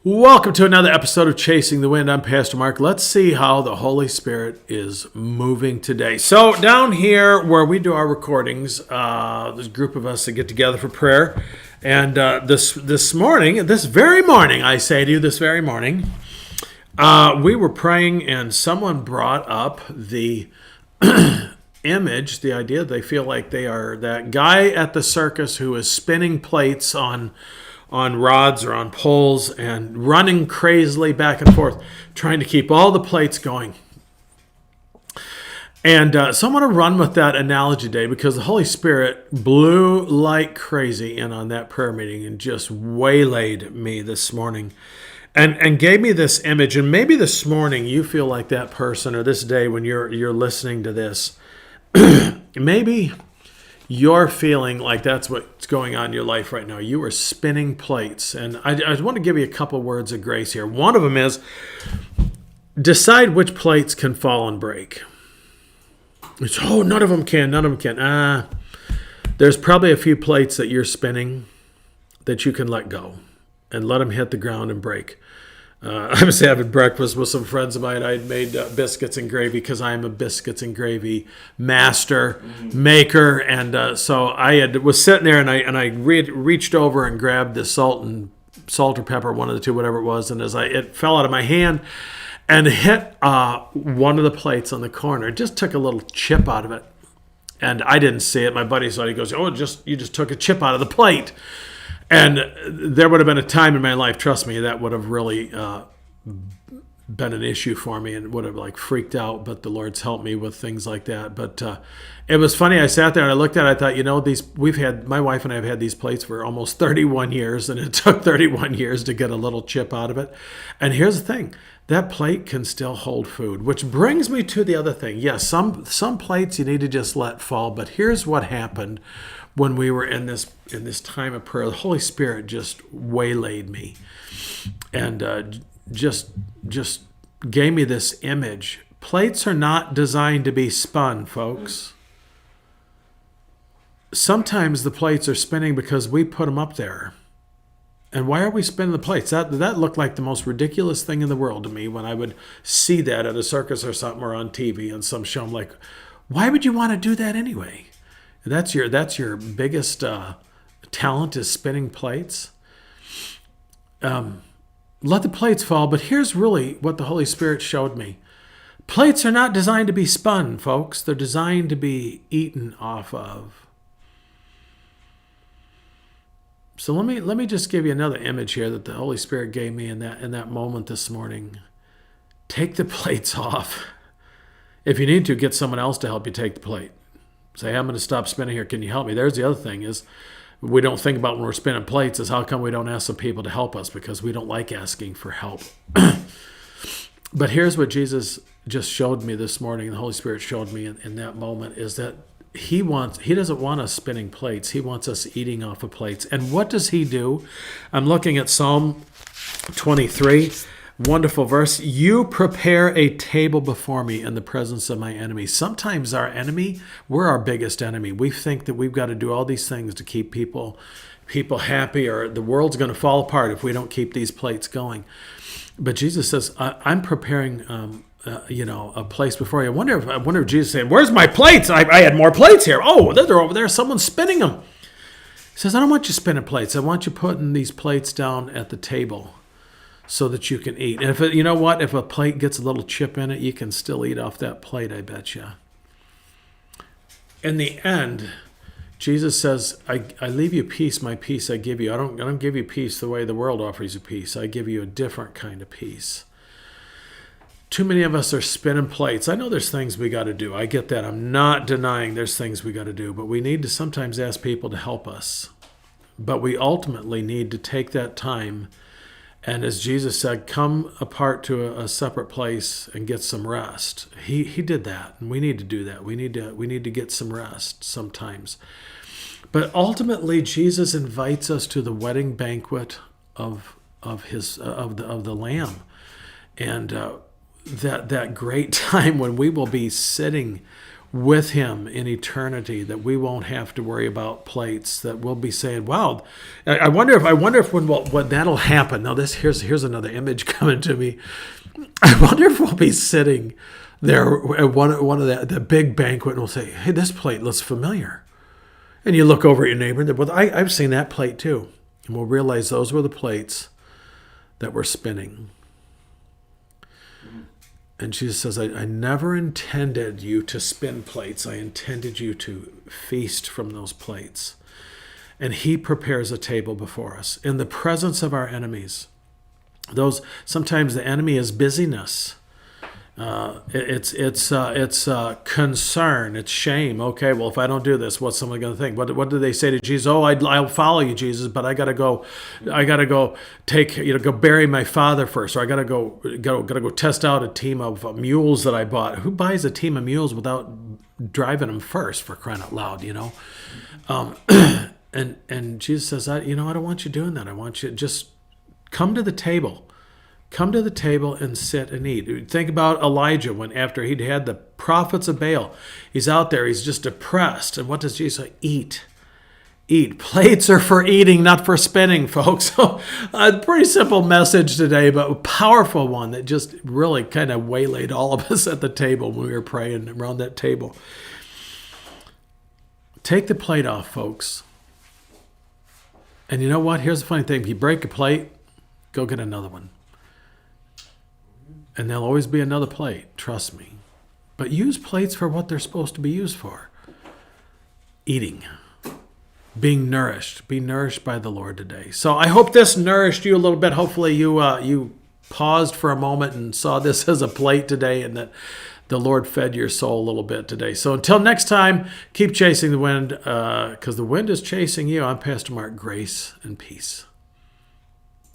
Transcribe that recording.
Welcome to another episode of Chasing the Wind. I'm Pastor Mark. Let's see how the Holy Spirit is moving today. So down here where we do our recordings, there's a group of us that get together for prayer. And this very morning, we were praying and someone brought up the image, the idea they feel like they are that guy at the circus who is spinning plates on rods or on poles and running crazily back and forth, trying to keep all the plates going. And so I'm going to run with that analogy today because the Holy Spirit blew like crazy in on that prayer meeting and just waylaid me this morning and gave me this image. And maybe this morning you feel like that person, or this day when you're listening to this, maybe you're feeling like that's what's going on in your life right now. You are spinning plates. And I just want to give you a couple words of grace here. One of them is decide which plates can fall and break. It's, none of them can. There's probably a few plates that you're spinning that you can let go and let them hit the ground and break. I was having breakfast with some friends of mine. I had made biscuits and gravy because I'm a biscuits and gravy master maker, and so was sitting there and I reached over and grabbed the salt or pepper, one of the two, whatever it was, and it fell out of my hand and hit one of the plates on the corner. It just took a little chip out of it, and I didn't see it. My buddy saw it. He goes, you just took a chip out of the plate." And there would have been a time in my life, trust me, that would have really been an issue for me and would have freaked out. But the Lord's helped me with things like that. But it was funny. I sat there and I looked at it. I thought, my wife and I have had these plates for almost 31 years, and it took 31 years to get a little chip out of it. And here's the thing. That plate can still hold food, which brings me to the other thing. Yes, some plates you need to just let fall. But here's what happened when we were in this time of prayer. The Holy Spirit just waylaid me and just gave me this image. Plates are not designed to be spun, folks. Sometimes the plates are spinning because we put them up there. And why are we spinning the plates? That looked like the most ridiculous thing in the world to me when I would see that at a circus or something, or on TV on some show. I'm like, why would you want to do that anyway? That's your biggest talent, is spinning plates. Let the plates fall, but here's really what the Holy Spirit showed me. Plates are not designed to be spun, folks. They're designed to be eaten off of. So let me just give you another image here that the Holy Spirit gave me in that moment this morning. Take the plates off. If you need to, get someone else to help you take the plate. Say, I'm going to stop spinning here. Can you help me? There's the other thing is we don't think about when we're spinning plates is how come we don't ask some people to help us, because we don't like asking for help. But here's what Jesus just showed me this morning, the Holy Spirit showed me in that moment, is that He doesn't want us spinning plates. He wants us eating off of plates. And what does He do? I'm looking at Psalm 23. Wonderful verse. You prepare a table before me in the presence of my enemies. Sometimes our enemy, we're our biggest enemy. We think that we've got to do all these things to keep people happy, or the world's going to fall apart if we don't keep these plates going. But Jesus says, I'm preparing a place before you. I wonder if Jesus is saying, where's my plates? I had more plates here. Oh, they're over there. Someone's spinning them. He says, I don't want you spinning plates. I want you putting these plates down at the table so that you can eat. And if a plate gets a little chip in it, you can still eat off that plate, I bet you. In the end, Jesus says, I leave you peace, my peace I give you. I don't give you peace the way the world offers you peace. I give you a different kind of peace. Too many of us are spinning plates. I know there's things we got to do. I get that. I'm not denying there's things we got to do, but we need to sometimes ask people to help us. But we ultimately need to take that time, and as Jesus said, come apart to a separate place and get some rest. He did that, and we need to do that. We need to get some rest sometimes. But ultimately, Jesus invites us to the wedding banquet of the Lamb, and that great time when we will be sitting with him in eternity, that we won't have to worry about plates, that we'll be saying, wow, I wonder if when that'll happen. Now here's another image coming to me. I wonder if we'll be sitting there at one of the big banquet and we'll say, hey, this plate looks familiar. And you look over at your neighbor and well, I've seen that plate too. And we'll realize those were the plates that were spinning. And Jesus says, I never intended you to spin plates. I intended you to feast from those plates. And he prepares a table before us in the presence of our enemies. Sometimes the enemy is busyness. It's concern. It's shame. Okay, well, if I don't do this, what's someone going to think? What did they say to Jesus? Oh, I'll follow you, Jesus, but I gotta go go bury my father first, or I gotta go test out a team of mules that I bought. Who buys a team of mules without driving them first, for crying out loud, And Jesus says, I don't want you doing that. I want you to just come to the table. Come to the table and sit and eat. Think about Elijah when after he'd had the prophets of Baal. He's out there. He's just depressed. And what does Jesus say? Eat. Eat. Plates are for eating, not for spinning, folks. So a pretty simple message today, but a powerful one that just really kind of waylaid all of us at the table when we were praying around that table. Take the plate off, folks. And you know what? Here's the funny thing. If you break a plate, go get another one. And there'll always be another plate, trust me. But use plates for what they're supposed to be used for. Eating. Being nourished. Be nourished by the Lord today. So I hope this nourished you a little bit. Hopefully you paused for a moment and saw this as a plate today, and that the Lord fed your soul a little bit today. So until next time, keep chasing the wind, because the wind is chasing you. I'm Pastor Mark. Grace and peace.